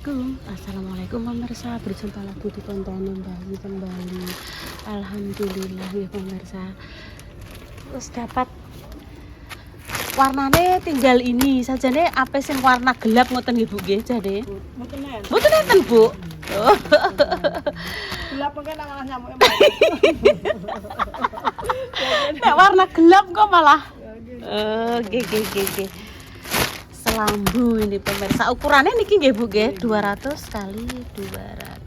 Assalamualaikum pemirsa, berjumpa lagi di konten Mbak kembali. Alhamdulillah ya pemirsa, terus dapat warnanya tinggal ini saja nih, apa sing warna gelap ngoten nggih Bu nggih jane. Mboten enten Bu. Gelap mungkin malah nyamuk Nek warna gelap kok malah. Nggih. Selambu ini pemirsa, ukurannya niki nggih Bu nggih 200 kali 200.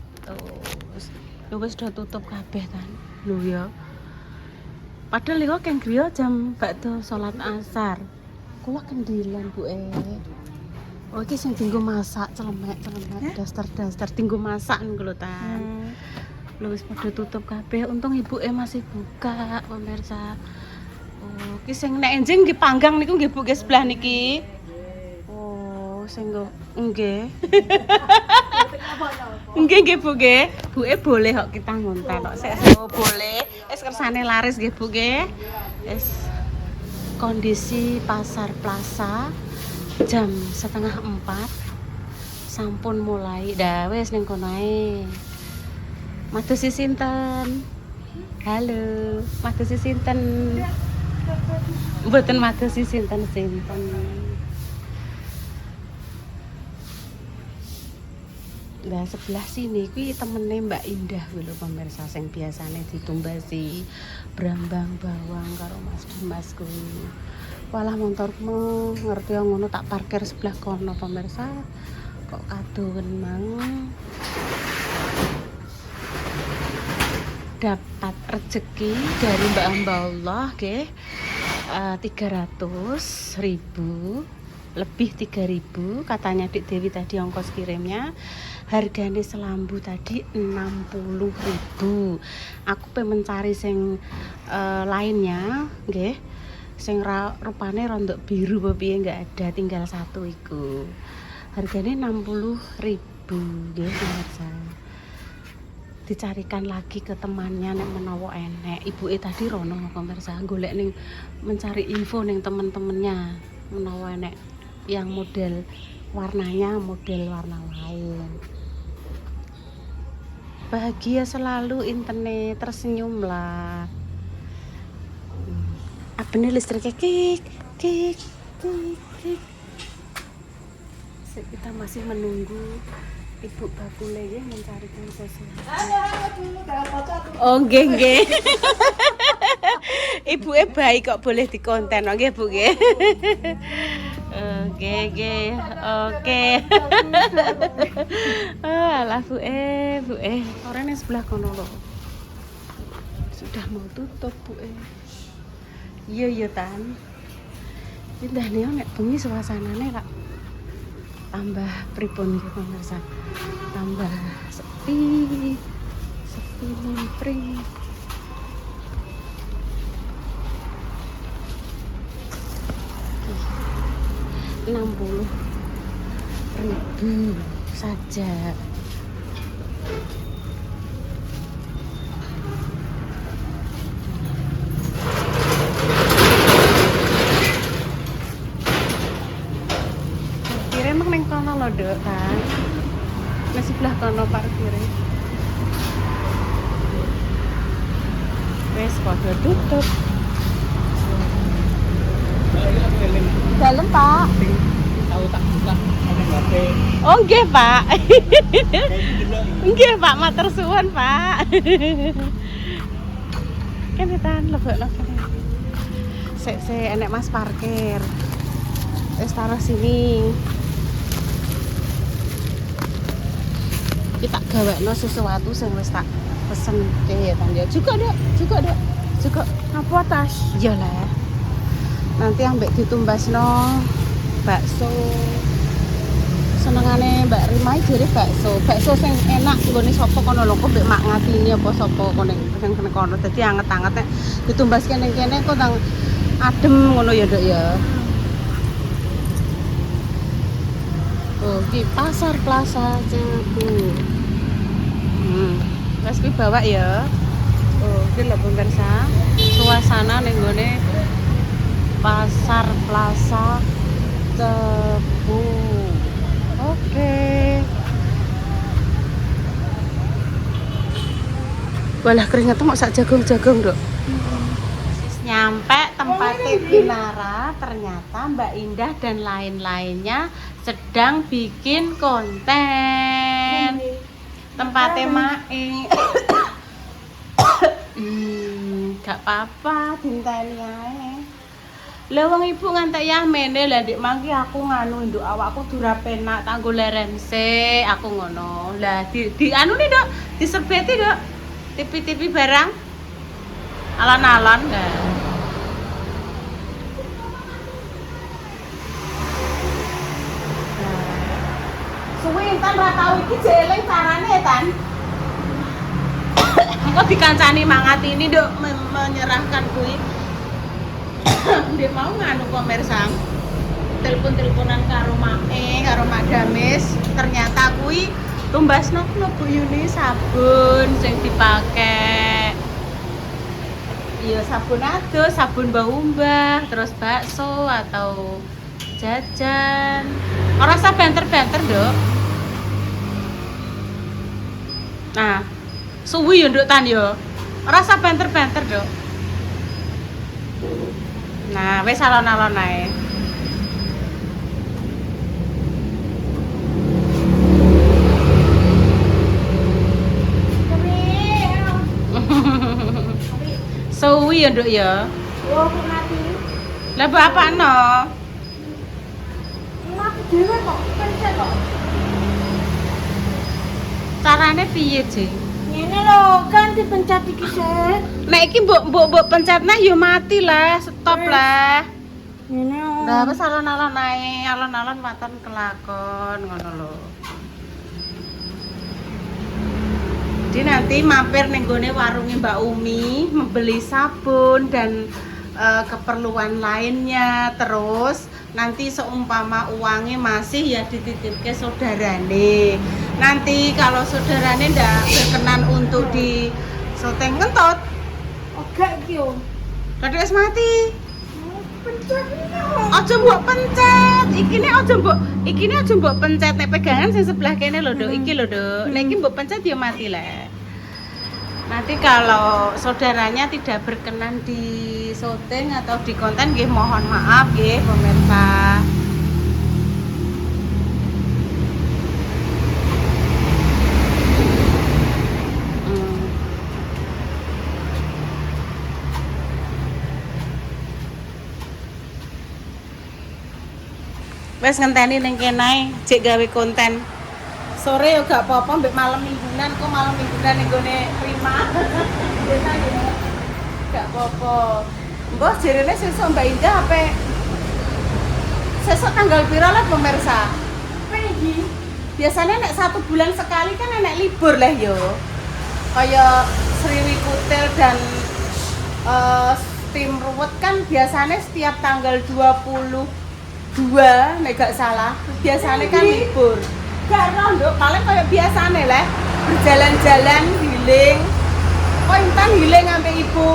Lho wis do tutup kabeh kan. Lho ya. Padahal kok keng griya jam bakdo salat asar. Kula kendilan Bu Oh iki sing dienggo masak celemek daster dienggo masak niku lho tan. Lho wis padha tutup kabeh, untung ibuke masih buka pemirsa. Oh, iki sing nek enjing nggih panggang niku nggih Bu nggih sebelah niki. Sing nggih. Nggih Bu nggih. Buke boleh kok kita ngonten kok. Boleh. Wis kersane laris nggih Bu nggih. Wis kondisi pasar Plaza jam 3:30 sampun mulai. Dah wis ning kono ae. Madosi sinten? Halo, madosi sinten? Mboten madosi sinten-sinten. Nah sebelah sini kuwi temene Mbak Indah kuwi lho pemirsa sing biasane ditumbasi brambang bawang karo Mas Dimas kuwi. Walah motormu ngerti ngono tak parkir sebelah kono pemirsa. Kok kadowen mang. Dapat rezeki dari Mbak Allah nggih. 300.000 lebih 3.000 katanya Dik Dewi tadi ongkos kirimnya. Harganya selambu tadi 60.000. Aku pengen mencari sing lainnya nggih. Sing rupane rondok biru apa piye enggak ada, tinggal satu iku. Harganya 60.000 nggih pemirsa. Dicarikan lagi ke temannya nek menawa enek. Ibuke tadi rono pemirsa golek ning mencari info ning temen-temennya menawa enek yang model warnanya model warna lain. Bahagia selalu internet, tersenyumlah. Apa nih listriknya kik. Kita masih menunggu Ibu Bakule ya mencarikan sesuatu. Oh nggih. Ibuke baik kok boleh dikonten nggih Bu nggih. Oke. Alah Bu orangnya sebelah kono lho. Sudah mau tutup Bu Iya tan. Indah nih nek bengi suasanane kak tambah pripun gitu pemirsa. Tambah sepi limpring. Rp60.000 saja. Parkirnya emang neng kono lho Dok kan. Nang sebelah kono parkirnya. Wes padha tutup. Dalam Pak. tahu tak buka ada ngabe. Oh nggih Pak. Nggih Pak, matur suwun Pak. Kan tahan lebok. Sik enek Mas parkir. Wis taruh sini. Kita gawekno sesuatu sing wis tak pesen ya Tan ya. Juga Dok. Apa tas? Iyalah. Nanti ambek ditumbasno bakso. Senengane Mbak Rimai jere bakso sing enak nggone sapa kono lho, kok mbek mak ngatini apa sapa kono sing kono. Dadi anget-anget nek ditumbas kene kok nang adem ngono ya Dok ya. Oh, di pasar Plaza Cebu. Wes kuwi bawa ya. Oh, iki lho pemirsa. Suasana ning nggone pasar Plaza Cebu. Oke. Walah keringet mau sak jagung-jagung, Dok. Nyampe tempatnya Binara, ternyata Mbak Indah dan lain-lainnya sedang bikin konten. Tempatnya Mae. Gak apa-apa, dinteni ae. Lah wong ibu ngantek ya mene lah Dik mangki aku nganu nduk awakku dura penak tak golek remse, aku ngono. Lah di anu nih, Dok, diserbeti, Dok. Tipi-tipi barang. Alon-alon kan. Suwi kan ra tau iki jeleng carane Tan. Engko dikancani mangat ini Dok menyerahkan kuwi. Dia mau nganu pemirsa. Telepon-teleponan karo Mae, karo Mak Damis, ternyata kuwi tumbasno Bu Yuni sabun sing dipakai. Iya sabun adus, sabun mbah-mbah, terus bakso atau jajan. Ora usah banter-banter, Dok. Nah, suwi yo Nduk Tan yo. Ora usah banter-banter, Dok. Nah, wis alon-alon ae. Suwi ya Nduk ya. Oh, aku mati. Lah apa no? Mati dhewe kok, pencet kok. Carane piye, Jeng? Ngene lho, kan dipencet iki sik. Nek iki mbok pencetna ya mati lah, stop lah. Ngene. Lah wis alon-alon ae, alon-alon waton kelakon ngono lho. Jadi nanti mampir ning gone warungnya Mbak Umi membeli sabun dan keperluan lainnya. Terus nanti seumpama uangnya masih ya dititipke saudarane. Nanti kalau saudarane ndak berkenan untuk di soteng kentot, Oke iki yo. kadhe wis mati. Pencet iki. Aja mbok pencet. Iki ne aja mbok pencet nek pegangan sing sebelah kene lho, Dok. Iki lho, Dok. Nek iki mbok pencet ya mati lah. Nanti kalau saudaranya tidak berkenan di syuting atau di konten nggih mohon maaf nggih pemirsa. Wes ngenteni ning kene cek gawe konten. Sore yo gak apa-apa mbek malam mingguan kok malam mingguan ning gone Rima. Biasa ya. Gak apa-apa. Mbah jerene sesuk Mbak Indah ape sesuk tanggal pira lah pemirsa? Pengi. Biasanya nek 1 bulan sekali kan enek libur lah yo. Kayak Sriwi Kutil dan tim ruwet kan biasanya setiap tanggal 22 nek gak salah biasanya kan libur gak rondo paling kayak biasanya lah berjalan-jalan healing kok Intan healing sampai ibu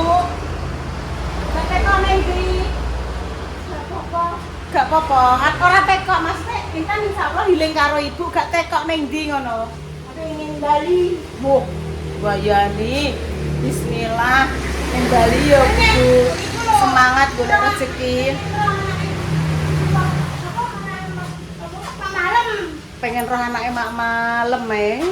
gak teko neng di gak apa-apa ora teko maksudnya Intan insyaallah healing karo ibu gak teko neng di ngono Aku ingin Bali. Wah bayani bismillah neng Bali yo Bu semangat golek rezeki pengen roh anake mak malam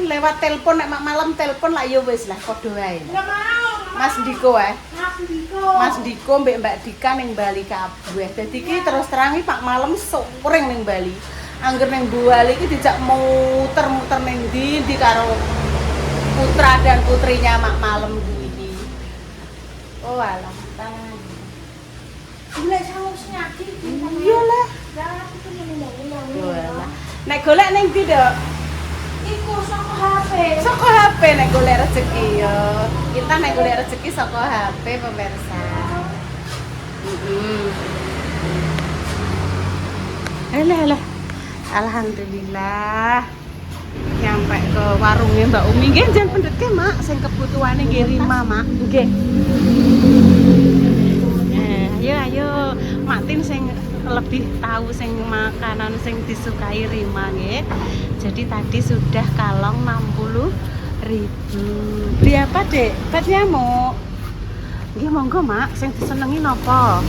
lewat telepon nek mak malam telepon lah ya wis lah padha wae. Enggak mau. Mas Diko Mas Diko. Mas Diko mbek Mbak Dika ning Bali kabeh. Dadi iki terus terang iki Pak malam sering ning Bali. Angger ning Bali iki dijak muter-muter ning ndi karo putra dan putrinya mak malam iki. Oh alah, tangan. Gila saus nyaki. Iya lah. Jangan aku tuh ngomong. Walah. Nek golek ning ndi, Dok? Iku saka HP. Saka HP nek golek rezeki yo. Kita nek golek rezeki saka HP pemirsa. Alah. Alhamdulillah. Nyampe ke warungnya Mbak Umi nggih jan pendhetke, Mak, sing kebutuhane nggih Rima, Mak. Nggih. Ayo Mak Tin sing lebih tahu sing makanan sing disukai Rima nggih. Jadi tadi sudah kalong 60 Beli apa, Dek? Obat nyamuk. Nggih monggo, Mak. Sing disenengi napa?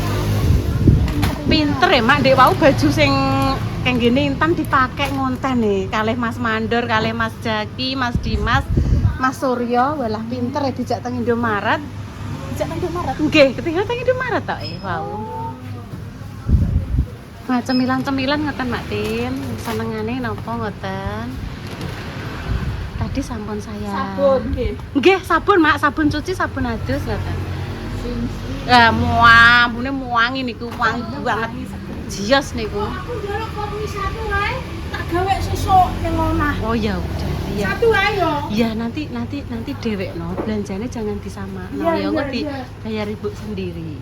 Pinter ya, Mak. Dek wau baju sing kayak gini Intan dipakai ngonten nih. Kalih Mas Mandor, kalih Mas Jaki, Mas Dimas, Mas Suryo. Walah pinter ya dijak teng Indomaret. Dijak teng Indomaret. Nggih, ketinggalan teng Indomaret tok wau. Nah, cemilan-cemilan ngoten Mak Tin. Senengane napa ngoten? Tadi sampun saya. Sabun nggih. Nggih, sabun Mak, sabun cuci, sabun adus ngoten. Muang, muangi niku, wangi banget. Jios niku. Aku njaluk kopi satu wae. Tak gawe sesuk ning omah. Oh ya udah, iya. Satu ae yo. Ya nanti dewek no, belanjanya jangan disama. Iya, No, ya iya, kok iya. dibayar ibu sendiri.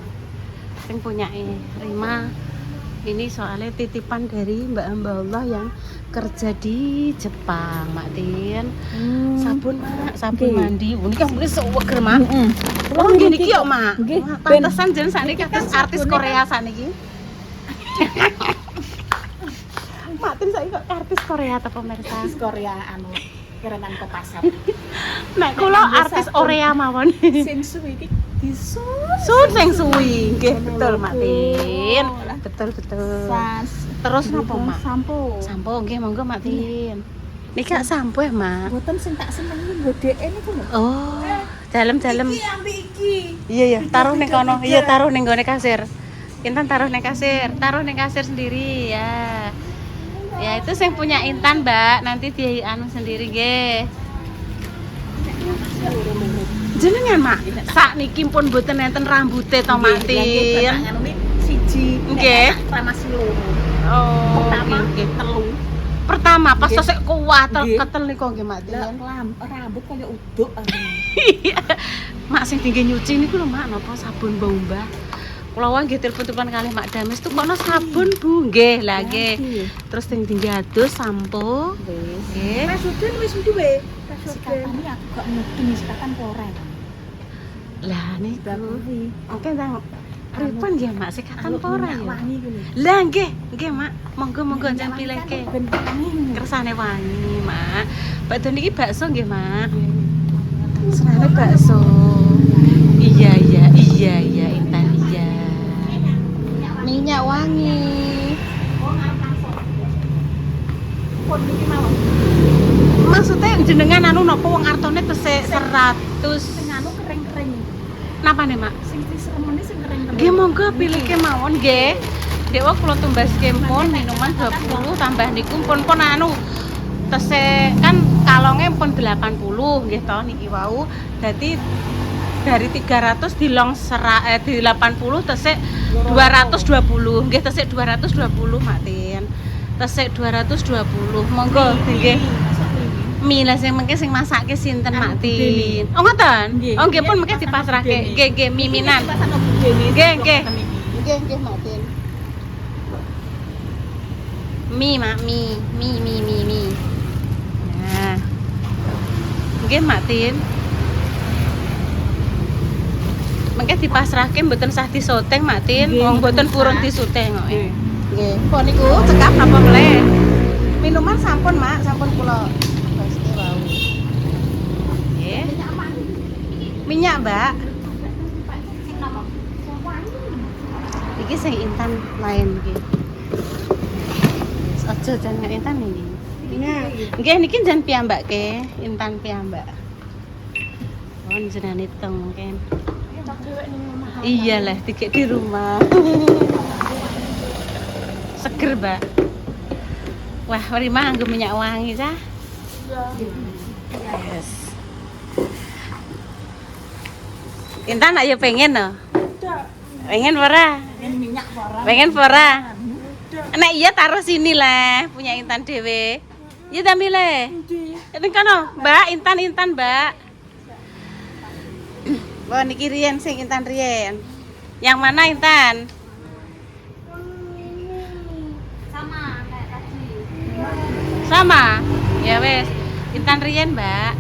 Sing punya Rima ini soalnya titipan dari Mbak Allah yang kerja di Jepang, Mak Tin. Sabun Mak, sabun Nggih. mandi. Ini kan mungkin seweger Mak. Heeh. Oh gini ki kok Mak. Nggih. Wah, pantesan jen sakniki Iki kan artis sabune Korea sakniki. Mak Tin saiki kok artis Korea ta pemirsa. Artis Korea anu kerenan ke pasar. Nek kula artis Korea mawon. Sensu iki disus. Sun Feng Shui, nggih betul Mak Tin. Betul. Sas. Terus napa Mak? Sampo. Sampo nggih monggo Mak Tin. Niki kak sampo ya Mak. Boten sing tak senengi godheke niku lho. Oh, dalam-dalam. Iki ambek iki. Iya, taruh ning kono. Iya, taruh ning gone kasir. Intan taruh ning kasir, sendiri ya. Ya itu yang punya Intan, Mbak. Nanti dia anu sendiri nggih. Jenengan, Mak. Sak niki pun mboten enten rambute to, Mak Tin. Anu siji. Nggih. Ramas loro. Oh, Pertama, nggih. telu. Pertama pas Nggih. sesek kuat Nggih. ketel niku nggih, Mak Tin. Rambut kaya uduk. Mak sing tinggi nyuci niku lho Mak napa sabun bau mbah. Kula wae nggih telepon-telepon kalih Mak Dames tuh kono sabun Bu nggih lah nggih. Terus sing tinggi adus sampo. Wis. Nggih. Kasuden wis duwe. Sikatan iki aku gak ngerti sikatan korek. Lah niku. Oke tang. Pripun nggih Mak sikatan apa ora ya? Wangi ku lho. Lah nggih Mak. Monggo njen pilihke. Ben wangi. Kersane wangi Mak. Bakdo niki bakso nggih Mak. Senane bakso. Iya Intan iya. Minyak wangi. Pun iki mawon. Maksudnya jenengan anu napa wong artone tesih 100. Sing anu kering-kering. Napa nih, Mak? Sing diseremeni sing kering-kering. Nggih monggo pilihke mawon nggih. Dewa kula tumbas kempon minuman 20 tambah niku pun anu tesih kan kalonge pun 80 nggih to niki wau. Dadi dari 300 dilong di 80 tesih 220 nggih tesih 220 Mak Tin. Tesih 220 monggo nggih. Mie lah sing mengke sing masake sinten Mak Tin. Oh ngoten? Oh nggih pun mengke dipasrahke. Nggih miminan. Nggih Mak Tin. Mie Mak mie. Nah. Nggih Mak Tin. Mengke dipasrahke mboten sah disoteng Mak Tin. Wong mboten purun disuteng kok. Nggih. Pon niku cekap napa meleh. Minuman sampun Mak, sampun kula pasti wau. Nggih. Minyak, Mbak. Iki sing Intan lain iki. Aja jangan Intan iki. Nggih niki jan piyambake, Intan piyambak. Pon jenenge teng mungkin. Iya lah, tiket di rumah. Seger, Mbak. Wah, Rima nganggo minyak wangi cah. Yes. Intan ayo pengen no? Pengen ora? Minyak ora. Pengen ora? Nek iya taruh sini lah, punya Intan dhewe. Iya ta milih. Itu kono, Mbak, Intan, Mbak. Wah, niki riyen sing Intan riyen. Yang mana Intan? Sama kayak tadi. Sama? Ya wes. Intan riyen, Mbak.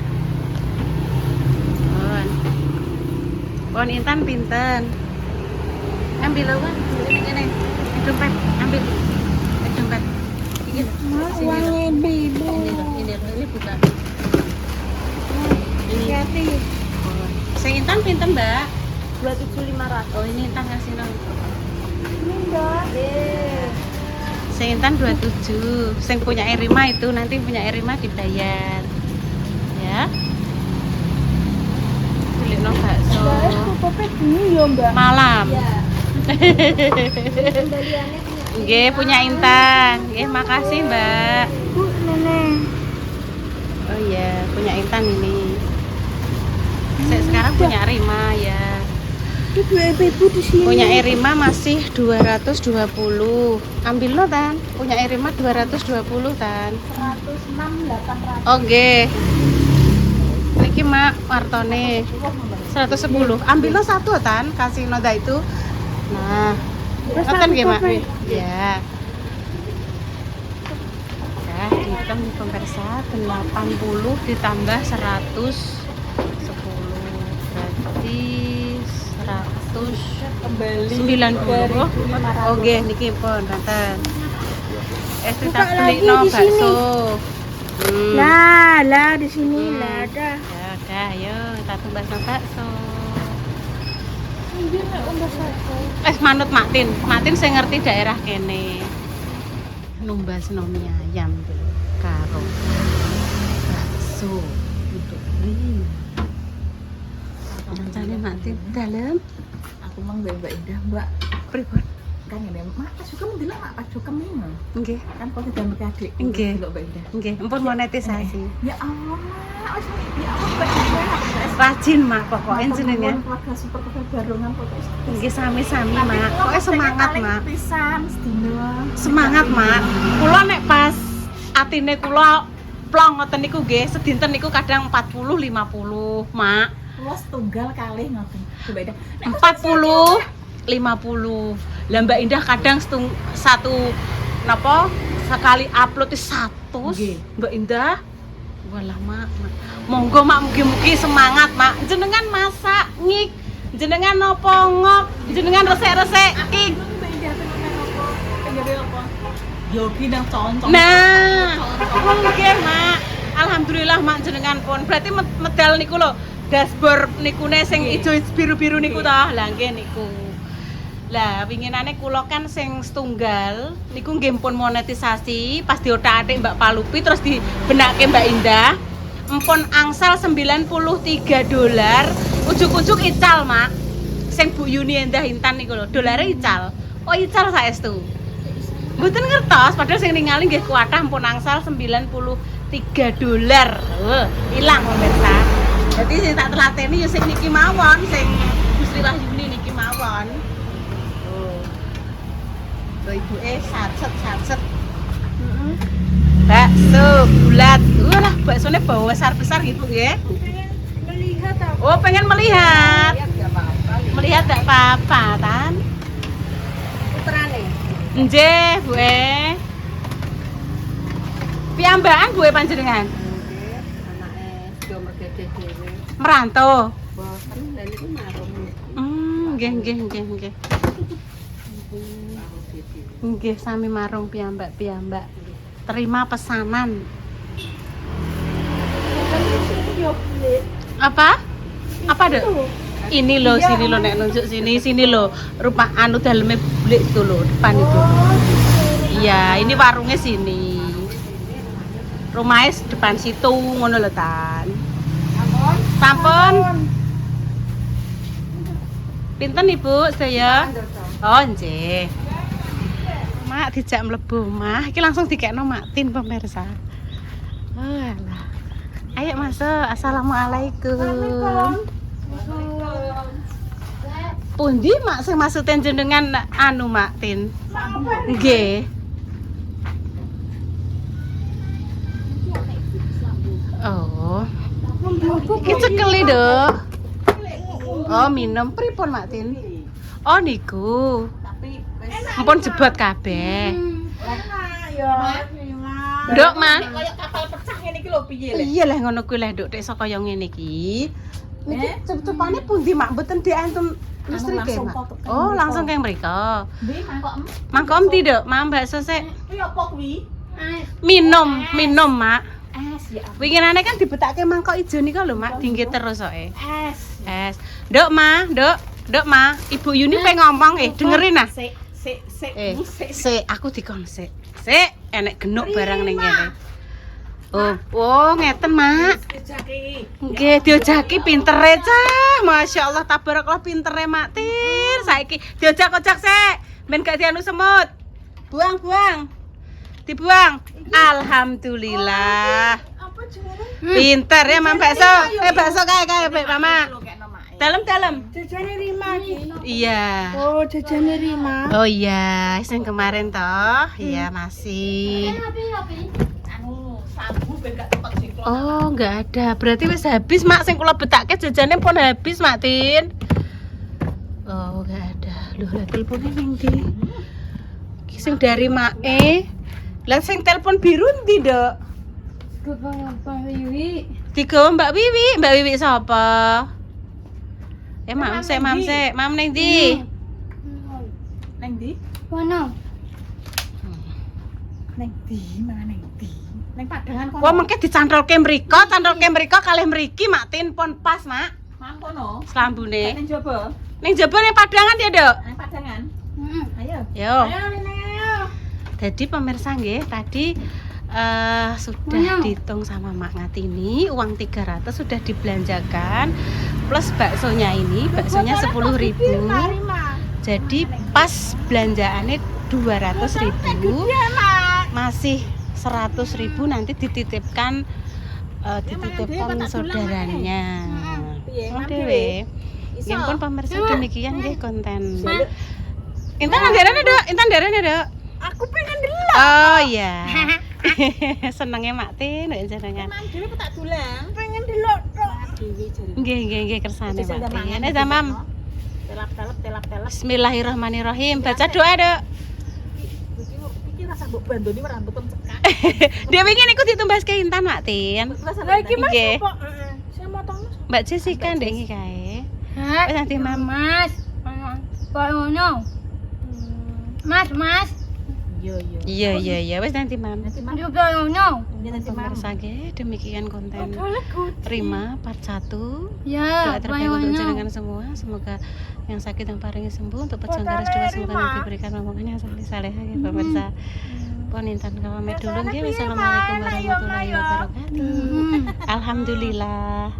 Pon Intan pinten. Ambil lawan. Ini. Dompet, ambil. Dompet. Ini. Wangi bibu. Ini buka. Ini. Hati. Sing Intan pinten, Mbak? 27.500. Oh, ini Intan kasih nang. Ini enggak. Sing Intan 27. Sing punya Erima itu nanti punya Erima dibayar. Ya. Beli no bakso. Guys, tutupnya dulu ya, Mbak. Malam. Ya. Kembaliannya punya. Nggih, punya Intan. Nggih, makasih, Mbak. Bu, Nenek. Oh iya, punya Intan ini. Sekarang punya Erima ya. Ibu ibu di sini. Punya Erima masih 220. Ambil lo Tan. Punya Erima 220 Tan. 106.800. Oke. Niki Mak Martone 110. Ambil lo satu Tan, kasih noda itu. Nah, ngoten nggih Mak. Ya. Ya, hitung nih pemirsa 80 ditambah 110 berarti 100 Kembali 90. Oke, niki pun nonton. Estri Buka tak beli lagi no di sini. bakso. Lah di sini lah ada. Ya udah, ayo kita tumbas no bakso. Ini nek udah satu. Manut Matin. Matin saya ngerti daerah kene. Numbas no mie ayam dulu karo bakso untuk beli. Rencana Matin dalam Aku mang Mbak Indah, Mbak. pripun? Kan ini Mak suka mendelok Mak pas suka mendelok. Nggih. Kan kok sedang adik. Nggih. Delok Mbak Indah. Nggih, empun monetisasi. Ya Allah, Mak. Ya Allah, Mbak Indah. Rajin Mak pokoknya jenengan. Keluarga super kebarongan pokoknya. Nggih sami-sami Mak. Pokoknya semangat Mak. Pisan sedina. Semangat Mak. Kula nek pas atine kula plong ngoten niku nggih, sedinten niku kadang 40 50 Mak. Kula setunggal kalih ngoten. Mbak Indah. 40 50. Lah Mbak Indah kadang satu napa sekali upload 100. Nggih. Mbak Indah. Walah Mak. Monggo Mak mugi-mugi semangat Mak. Jenengan masak ngik, jenengan nopo ngop, jenengan resek-resek ik. Mbak Indah tenan apa? Pengen apa? Yogi nang contoh. Nah, nggih Mak. Alhamdulillah Mak jenengan pun. Berarti medal niku lho. Dashboard nikune sing ijo biru-biru niku ta. Lah nggih niku. Lah winginane kula kan sing setunggal niku nggih pun monetisasi pas diothak-athik Mbak Palupi terus dibenake Mbak Indah. Empun angsal $93. Ujuk-ujuk ical, Mak. Sing Bu Yuni Endah Intan niku lho, dolare ical. Oh, ical saestu. Mboten ngertos padahal sing ningali nggih kuatah empun angsal $93. Ilang pemirsa. Jadi sing tak telateni ya sing niki mawon, sing Gusti Wahyuni niki mawon. Oh. Ibuke satset. Bakso bulat. Walah, baksone bawa besar-besar gitu ya. Melihat apa? Oh, pengen melihat. Enggak apa-apa. Melihat enggak apa-apa, Tan. Putrane. Nggih, Bu. Piyambakan Bu panjenengan? Nggih, anake do megede dhewe. Merantau. Boten lha niku marung. Nggih. Nggih, sami marung piyambak. Terima pesanan. Apa? Apa, Dek? Ini loh, sini loh nek nunjuk sini loh. Rupa anu daleme bulik itu loh, depan itu. Iya, ini warungnya sini. Rumahnya depan situ ngono lho, Tan. Sampun. Pinten Ibu saya? Oh, nggih. Mak dijak mlebu omah. Iki langsung dikekno Mak Tin pemirsa. Alah. Ayo masuk. Assalamualaikum. Pundi Mak sing maksuden jenengan anu Mak Tin? Nggih. Oh. Iki cekeli, Dok. Oh, minum pripun Mak Tin? Oh, niku. Ampun jebot kabeh. Nduk, Man. Kayak kapal pecah ngene iki lho piye le? Iya lah ngono kuwi lah, Nduk, nek saka kaya ngene iki. Niki cep-cepane pundi, Mak? Mboten diantum listrike, Mak. Oh, langsung keng mriko. Ndi mangkok em? Mangkom ti, Nduk? Mam bakso sik. Kuwi apa kuwi? Minum, Mak. Es Winginane kan dibetake mangkok ijo nika lho, Mak, dinggih terus soke. Es. Nduk, Ma, Nduk, Ma. Ibu Yuni pengen ngomong dengerin nah. Sik, aku dikon sik. Sik, enek genuk barang ning kene. Oh, ngeten, Mak. Nggih, diojaki pintere cah. Masyaallah tabarakallah pintere Mak Tin. Saiki diojak-ojak sik, ben gak dianu semut. Buang. Dibuang. Alhamdulillah. Apa jenenge? Pinter ya, Mam bakso. Bakso kae Mbak Mama. Dalam. Jajane Rima iki. Iya. Oh, jajane Rima. Oh iya, sing kemarin toh. Iya, masih. Oh, enggak ada. Berarti wis habis, Mak. Sing kula betake jajane pun habis, Mak Tin. Oh, enggak ada. Loh, lah teleponnya ning ndi? Ki sing dari Mae. Lah sing telepon biru ndi, Dok? Mbak Wiwi. Tiga Mbak Wiwi. Mbak Wiwi sapa? Mam sik. Mam ning ndi? Neng ndi? Mana? Neng ndi? Mana neng ndi? Neng Padangan kono. Wah, mengke dicantolke mriko kalih mriki Mak Tin pon pas, Mak. Mang kono. Selambune. Neng jaba. Ning jaba ning Padangan ya, Dok? Neng Padangan. Heeh. Ayo. Yo. Ayo. Jadi pemirsa nggih, tadi sudah dihitung sama Mak Ngatini, uang 300 sudah dibelanjakan plus baksonya ini, baksonya 10.000. Jadi pas belanjaannya 200.000. Masih 100.000 nanti dititipkan saudaranya. Oh dewe. Yang pun pemirsa demikian nggih konten. Intan darane, Dok. Aku pengen delok. Oh iya. Senenge Mak Tin jenengan. Mang dhewe tak dolan. Pengen delok tok. Dhewe jare. Nggih kersane Mak Tin. Mam. Telap. Bismillahirrahmanirrahim. Baca doa, Dok. Iki rasa mbok bandoni merambut cekak. Dia pengen ikut ditumbaske Intan Mak Tin. Lah iki Mas Nggih. apa? Heeh. Sing motong Mas. Mbak Jessica ndek iki kae. Wis nanti Mam. Mas. Kok ngono? Mas. Iya, wis nanti Mam. Nanti Mas. Juga ngono. Nanti Mas. Pemirsa nggih, demikian konten Legut. Rima part 1. Ya, Doa terbaik untuk jenengan semua. Semoga yang sakit yang paling sembuh, untuk pejuang garis juga semoga nanti diberikan omongan yang saleh-saleh ya pemirsa. Pun Intan pamit dulu nggih. Wassalamualaikum warahmatullahi wabarakatuh. Alhamdulillah.